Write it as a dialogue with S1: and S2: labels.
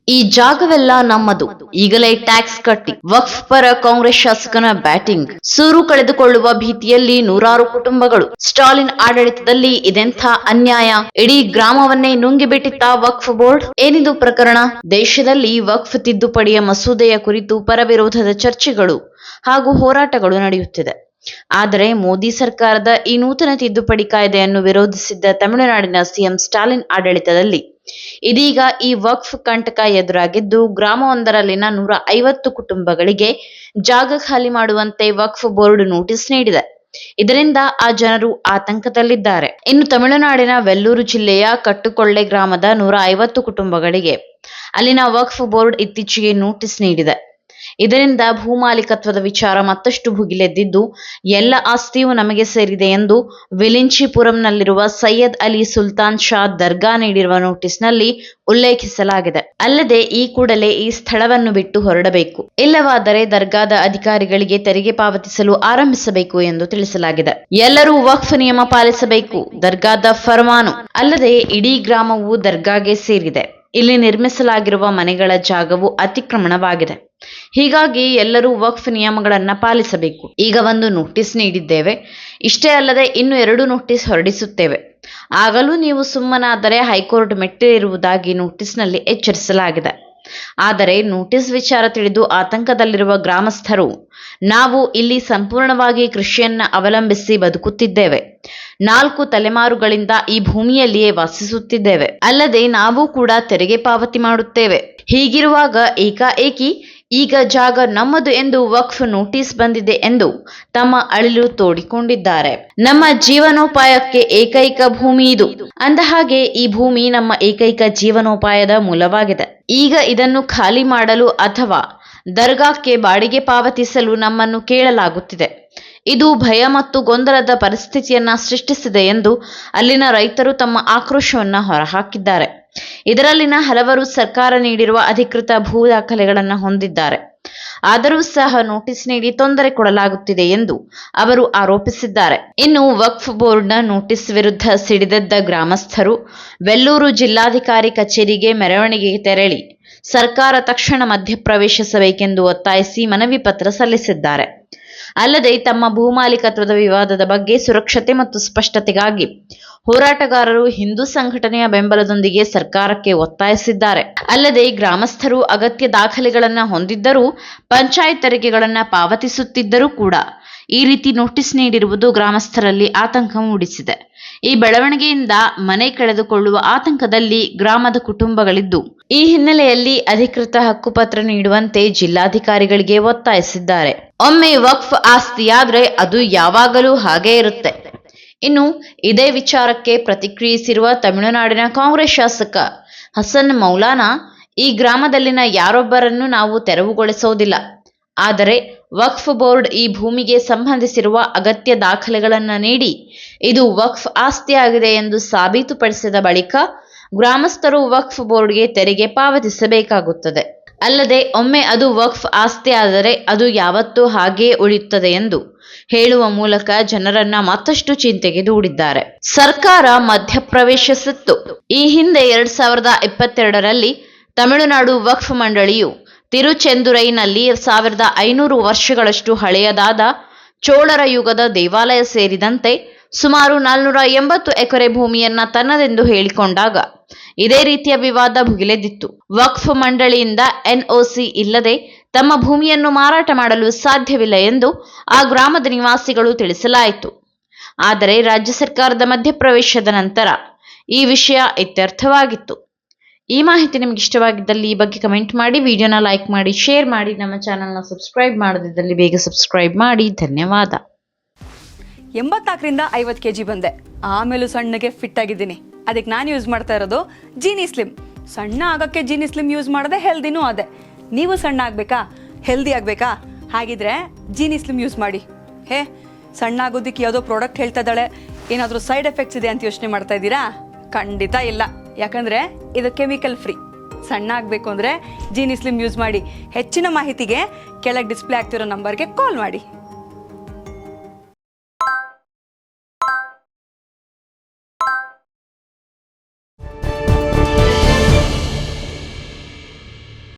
S1: ಈ ಜಾಗವೆಲ್ಲ ನಮ್ಮದು, ಈಗಲೇ ಟ್ಯಾಕ್ಸ್ ಕಟ್ಟಿ. ವಕ್ಫ್ ಪರ ಕಾಂಗ್ರೆಸ್ ಶಾಸಕನ ಬ್ಯಾಟಿಂಗ್. ಸೂರು ಕಳೆದುಕೊಳ್ಳುವ ಭೀತಿಯಲ್ಲಿ ನೂರಾರು ಕುಟುಂಬಗಳು. ಸ್ಟಾಲಿನ್ ಆಡಳಿತದಲ್ಲಿ ಇದೆಂಥ ಅನ್ಯಾಯ, ಇಡೀ ಗ್ರಾಮವನ್ನೇ ನುಂಗಿಬಿಟ್ಟಿತ್ತ ವಕ್ಫ್ ಬೋರ್ಡ್. ಏನಿದು ಪ್ರಕರಣ? ದೇಶದಲ್ಲಿ ವಕ್ಫ್ ತಿದ್ದುಪಡಿಯ ಮಸೂದೆಯ ಕುರಿತು ಪರವಿರೋಧದ ಚರ್ಚೆಗಳು ಹಾಗೂ ಹೋರಾಟಗಳು ನಡೆಯುತ್ತಿದೆ. ಆದರೆ ಮೋದಿ ಸರ್ಕಾರದ ಈ ನೂತನ ತಿದ್ದುಪಡಿ ಕಾಯ್ದೆಯನ್ನು ವಿರೋಧಿಸಿದ್ದ ತಮಿಳುನಾಡಿನ ಸಿಎಂ ಸ್ಟಾಲಿನ್ ಆಡಳಿತದಲ್ಲಿ ಇದೀಗ ಈ ವಕ್ಫ್ ಕಂಟಕ ಎದುರಾಗಿದ್ದು, ಗ್ರಾಮವೊಂದರಲ್ಲಿನ 150 ಕುಟುಂಬಗಳಿಗೆ ಜಾಗ ಖಾಲಿ ಮಾಡುವಂತೆ ವಕ್ಫ್ ಬೋರ್ಡ್ ನೋಟಿಸ್ ನೀಡಿದೆ. ಇದರಿಂದ ಆ ಜನರು ಆತಂಕದಲ್ಲಿದ್ದಾರೆ. ಇನ್ನು ತಮಿಳುನಾಡಿನ ವೆಲ್ಲೂರು ಜಿಲ್ಲೆಯ ಕಟ್ಟುಕೊಳ್ಳೆ ಗ್ರಾಮದ 150 ಕುಟುಂಬಗಳಿಗೆ ಅಲ್ಲಿನ ವಕ್ಫ್ ಬೋರ್ಡ್ ಇತ್ತೀಚೆಗೆ ನೋಟಿಸ್ ನೀಡಿದೆ. ಇದರಿಂದ ಭೂಮಾಲೀಕತ್ವದ ವಿಚಾರ ಮತ್ತಷ್ಟು ಭುಗಿಲೆದ್ದಿದ್ದು, ಎಲ್ಲ ಆಸ್ತಿಯೂ ನಮಗೆ ಸೇರಿದೆ ಎಂದು ವಿಲಿಂಚಿಪುರಂನಲ್ಲಿರುವ ಸೈಯದ್ ಅಲಿ ಸುಲ್ತಾನ್ ಶಾ ದರ್ಗಾ ನೀಡಿರುವ ನೋಟಿಸ್ನಲ್ಲಿ ಉಲ್ಲೇಖಿಸಲಾಗಿದೆ. ಅಲ್ಲದೆ ಈ ಕೂಡಲೇ ಈ ಸ್ಥಳವನ್ನು ಬಿಟ್ಟು ಹೊರಡಬೇಕು, ಇಲ್ಲವಾದರೆ ದರ್ಗಾದ ಅಧಿಕಾರಿಗಳಿಗೆ ತೆರಿಗೆ ಪಾವತಿಸಲು ಆರಂಭಿಸಬೇಕು ಎಂದು ತಿಳಿಸಲಾಗಿದೆ. ಎಲ್ಲರೂ ವಕ್ಫ್ ನಿಯಮ ಪಾಲಿಸಬೇಕು, ದರ್ಗಾದ ಫರ್ಮಾನು. ಅಲ್ಲದೆ ಇಡೀ ಗ್ರಾಮವು ದರ್ಗಾಗೆ ಸೇರಿದೆ. ಇಲ್ಲಿ ನಿರ್ಮಿಸಲಾಗಿರುವ ಮನೆಗಳ ಜಾಗವು ಅತಿಕ್ರಮಣವಾಗಿದೆ. ಹೀಗಾಗಿ ಎಲ್ಲರೂ ವಕ್ಫ್ ನಿಯಮಗಳನ್ನ ಪಾಲಿಸಬೇಕು. ಈಗ ಒಂದು ನೋಟಿಸ್ ನೀಡಿದ್ದೇವೆ, ಇಷ್ಟೇ ಅಲ್ಲದೆ ಇನ್ನು 2 ನೋಟಿಸ್ ಹೊರಡಿಸುತ್ತೇವೆ. ಆಗಲೂ ನೀವು ಸುಮ್ಮನಾದರೆ ಹೈಕೋರ್ಟ್ ಮೆಟ್ಟಿಲಿರುವುದಾಗಿ ನೋಟಿಸ್ನಲ್ಲಿ ಎಚ್ಚರಿಸಲಾಗಿದೆ. ಆದರೆ ನೋಟಿಸ್ ವಿಚಾರ ತಿಳಿದು ಆತಂಕದಲ್ಲಿರುವ ಗ್ರಾಮಸ್ಥರು, ನಾವು ಇಲ್ಲಿ ಸಂಪೂರ್ಣವಾಗಿ ಕೃಷಿಯನ್ನ ಅವಲಂಬಿಸಿ ಬದುಕುತ್ತಿದ್ದೇವೆ. 4 ತಲೆಮಾರುಗಳಿಂದ ಈ ಭೂಮಿಯಲ್ಲಿಯೇ ವಾಸಿಸುತ್ತಿದ್ದೇವೆ. ಅಲ್ಲದೆ ನಾವು ಕೂಡ ತೆರಿಗೆ ಪಾವತಿ ಮಾಡುತ್ತೇವೆ. ಹೀಗಿರುವಾಗ ಏಕಾಏಕಿ ಈಗ ಜಾಗ ನಮ್ಮದು ಎಂದು ವಕ್ಫ್ ನೋಟಿಸ್ ಬಂದಿದೆ ಎಂದು ತಮ್ಮ ಅಳಿಲು ತೋಡಿಕೊಂಡಿದ್ದಾರೆ. ನಮ್ಮ ಜೀವನೋಪಾಯಕ್ಕೆ ಏಕೈಕ ಭೂಮಿ ಇದು. ಅಂದಹಾಗೆ ಈ ಭೂಮಿ ನಮ್ಮ ಏಕೈಕ ಜೀವನೋಪಾಯದ ಮೂಲವಾಗಿದೆ. ಈಗ ಇದನ್ನು ಖಾಲಿ ಮಾಡಲು ಅಥವಾ ದರ್ಗಾಕ್ಕೆ ಬಾಡಿಗೆ ಪಾವತಿಸಲು ನಮ್ಮನ್ನು ಕೇಳಲಾಗುತ್ತಿದೆ. ಇದು ಭಯ ಮತ್ತು ಗೊಂದಲದ ಪರಿಸ್ಥಿತಿಯನ್ನ ಸೃಷ್ಟಿಸಿದೆ ಎಂದು ಅಲ್ಲಿನ ರೈತರು ತಮ್ಮ ಆಕ್ರೋಶವನ್ನ ಹೊರಹಾಕಿದ್ದಾರೆ. ಇದರಲ್ಲಿನ ಹಲವರು ಸರ್ಕಾರ ನೀಡಿರುವ ಅಧಿಕೃತ ಭೂ ದಾಖಲೆಗಳನ್ನು ಹೊಂದಿದ್ದಾರೆ. ಆದರೂ ಸಹ ನೋಟಿಸ್ ನೀಡಿ ತೊಂದರೆ ಕೊಡಲಾಗುತ್ತಿದೆ ಎಂದು ಅವರು ಆರೋಪಿಸಿದ್ದಾರೆ. ಇನ್ನು ವಕ್ಫ್ ಬೋರ್ಡ್ನ ನೋಟಿಸ್ ವಿರುದ್ಧ ಸಿಡಿದೆದ್ದ ಗ್ರಾಮಸ್ಥರು ವೆಲ್ಲೂರು ಜಿಲ್ಲಾಧಿಕಾರಿ ಕಚೇರಿಗೆ ಮೆರವಣಿಗೆಗೆ ತೆರಳಿ ಸರ್ಕಾರ ತಕ್ಷಣ ಮಧ್ಯಪ್ರವೇಶಿಸಬೇಕೆಂದು ಒತ್ತಾಯಿಸಿ ಮನವಿ ಪತ್ರ ಸಲ್ಲಿಸಿದ್ದಾರೆ. ಅಲ್ಲದೆ ತಮ್ಮ ಭೂಮಾಲೀಕತ್ವದ ವಿವಾದದ ಬಗ್ಗೆ ಸುರಕ್ಷತೆ ಮತ್ತು ಸ್ಪಷ್ಟತೆಗಾಗಿ ಹೋರಾಟಗಾರರು ಹಿಂದೂ ಸಂಘಟನೆಯ ಬೆಂಬಲದೊಂದಿಗೆ ಸರ್ಕಾರಕ್ಕೆ ಒತ್ತಾಯಿಸಿದ್ದಾರೆ. ಅಲ್ಲದೆ ಗ್ರಾಮಸ್ಥರು ಅಗತ್ಯ ದಾಖಲೆಗಳನ್ನು ಹೊಂದಿದ್ದರೂ ಪಂಚಾಯತ್ ತೆರಿಗೆಗಳನ್ನು ಪಾವತಿಸುತ್ತಿದ್ದರೂ ಕೂಡ ಈ ರೀತಿ ನೋಟಿಸ್ ನೀಡಿರುವುದು ಗ್ರಾಮಸ್ಥರಲ್ಲಿ ಆತಂಕ ಮೂಡಿಸಿದೆ. ಈ ಬೆಳವಣಿಗೆಯಿಂದ ಮನೆ ಕಳೆದುಕೊಳ್ಳುವ ಆತಂಕದಲ್ಲಿ ಗ್ರಾಮದ ಕುಟುಂಬಗಳಿದ್ದು, ಈ ಹಿನ್ನೆಲೆಯಲ್ಲಿ ಅಧಿಕೃತ ಹಕ್ಕುಪತ್ರ ನೀಡುವಂತೆ ಜಿಲ್ಲಾಧಿಕಾರಿಗಳಿಗೆ ಒತ್ತಾಯಿಸಿದ್ದಾರೆ. ಒಮ್ಮೆ ವಕ್ಫ್ ಆಸ್ತಿಯಾದ್ರೆ ಅದು ಯಾವಾಗಲೂ ಹಾಗೇ ಇರುತ್ತೆ. ಇನ್ನು ಇದೇ ವಿಚಾರಕ್ಕೆ ಪ್ರತಿಕ್ರಿಯಿಸಿರುವ ತಮಿಳುನಾಡಿನ ಕಾಂಗ್ರೆಸ್ ಶಾಸಕ ಹಸನ್ ಮೌಲಾನಾ, ಈ ಗ್ರಾಮದಲ್ಲಿನ ಯಾರೊಬ್ಬರನ್ನು ನಾವು ತೆರವುಗೊಳಿಸೋದಿಲ್ಲ. ಆದರೆ ವಕ್ಫ್ ಬೋರ್ಡ್ ಈ ಭೂಮಿಗೆ ಸಂಬಂಧಿಸಿರುವ ಅಗತ್ಯ ದಾಖಲೆಗಳನ್ನು ನೀಡಿ ಇದು ವಕ್ಫ್ ಆಸ್ತಿಯಾಗಿದೆ ಎಂದು ಸಾಬೀತುಪಡಿಸಿದ ಬಳಿಕ ಗ್ರಾಮಸ್ಥರು ವಕ್ಫ್ ಬೋರ್ಡ್ಗೆ ತೆರಿಗೆ ಪಾವತಿಸಬೇಕಾಗುತ್ತದೆ. ಅಲ್ಲದೆ ಒಮ್ಮೆ ಅದು ವಕ್ಫ್ ಆಸ್ತಿ ಆದರೆ ಅದು ಯಾವತ್ತೂ ಹಾಗೆಯೇ ಉಳಿಯುತ್ತದೆ ಎಂದು ಹೇಳುವ ಮೂಲಕ ಜನರನ್ನ ಮತ್ತಷ್ಟು ಚಿಂತೆಗೆ ದೂಡಿದ್ದಾರೆ. ಸರ್ಕಾರ ಮಧ್ಯಪ್ರವೇಶಿಸಿತ್ತು. ಈ ಹಿಂದೆ 2022ರಲ್ಲಿ ತಮಿಳುನಾಡು ವಕ್ಫ್ ಮಂಡಳಿಯು ತಿರುಚೆಂದುರೈನಲ್ಲಿ 1500 ವರ್ಷಗಳಷ್ಟು ಹಳೆಯದಾದ ಚೋಳರ ಯುಗದ ದೇವಾಲಯ ಸೇರಿದಂತೆ ಸುಮಾರು 480 ಎಕರೆ ಭೂಮಿಯನ್ನ ತನ್ನದೆಂದು ಹೇಳಿಕೊಂಡಾಗ ಇದೇ ರೀತಿಯ ವಿವಾದ ಭುಗಿಲೆದ್ದಿತ್ತು. ವಕ್ಫ್ ಮಂಡಳಿಯಿಂದ ಎನ್ಒಸಿ ಇಲ್ಲದೆ ತಮ್ಮ ಭೂಮಿಯನ್ನು ಮಾರಾಟ ಮಾಡಲು ಸಾಧ್ಯವಿಲ್ಲ ಎಂದು ಆ ಗ್ರಾಮದ ನಿವಾಸಿಗಳು ತಿಳಿಸಲಾಯಿತು. ಆದರೆ ರಾಜ್ಯ ಸರ್ಕಾರದ ಮಧ್ಯಪ್ರವೇಶದ ನಂತರ ಈ ವಿಷಯ ಇತ್ಯರ್ಥವಾಗಿತ್ತು. ಈ ಮಾಹಿತಿ ನಿಮ್ಗೆ ಇಷ್ಟವಾಗಿದ್ದಲ್ಲಿ ಈ ಬಗ್ಗೆ ಕಮೆಂಟ್ ಮಾಡಿ, ವಿಡಿಯೋನ ಲೈಕ್ ಮಾಡಿ, ಶೇರ್ ಮಾಡಿ, ನಮ್ಮ ಚಾನಲ್ನ ಸಬ್ಸ್ಕ್ರೈಬ್ ಮಾಡದಿದ್ದಲ್ಲಿ ಬೇಗ ಸಬ್ಸ್ಕ್ರೈಬ್ ಮಾಡಿ. ಧನ್ಯವಾದ.
S2: 84ರಿಂದ 50 kg ಬಂದೆ, ಆಮೇಲೂ ಸಣ್ಣಗೆ ಫಿಟ್ ಆಗಿದ್ದೀನಿ. ಅದಕ್ಕೆ ನಾನು ಯೂಸ್ ಮಾಡ್ತಾ ಇರೋದು ಜೀನಿ ಸ್ಲಿಮ್. ಸಣ್ಣ ಆಗೋಕ್ಕೆ ಜೀನಿ ಸ್ಲಿಮ್ ಯೂಸ್ ಮಾಡಿದೆ, ಹೆಲ್ದಿನೂ ಅದೇ. ನೀವು ಸಣ್ಣ ಆಗಬೇಕಾ, ಹೆಲ್ದಿ ಆಗಬೇಕಾ? ಹಾಗಿದ್ರೆ ಜೀನಿ ಸ್ಲಿಮ್ ಯೂಸ್ ಮಾಡಿ. ಸಣ್ಣ ಆಗೋದಕ್ಕೆ ಯಾವುದೋ ಪ್ರಾಡಕ್ಟ್ ಹೇಳ್ತಾ ಇದ್ದಾಳೆ, ಏನಾದರೂ ಸೈಡ್ ಎಫೆಕ್ಟ್ಸ್ ಇದೆ ಅಂತ ಯೋಚನೆ ಮಾಡ್ತಾ ಇದ್ದೀರಾ? ಖಂಡಿತ ಇಲ್ಲ, ಯಾಕಂದರೆ ಇದು ಕೆಮಿಕಲ್ ಫ್ರೀ. ಸಣ್ಣ ಆಗಬೇಕು ಅಂದರೆ ಜೀನಿ ಸ್ಲಿಮ್ ಯೂಸ್ ಮಾಡಿ. ಹೆಚ್ಚಿನ ಮಾಹಿತಿಗೆ ಕೆಳಗೆ ಡಿಸ್ಪ್ಲೇ ಆಗ್ತಿರೋ ನಂಬರ್ಗೆ ಕಾಲ್ ಮಾಡಿ.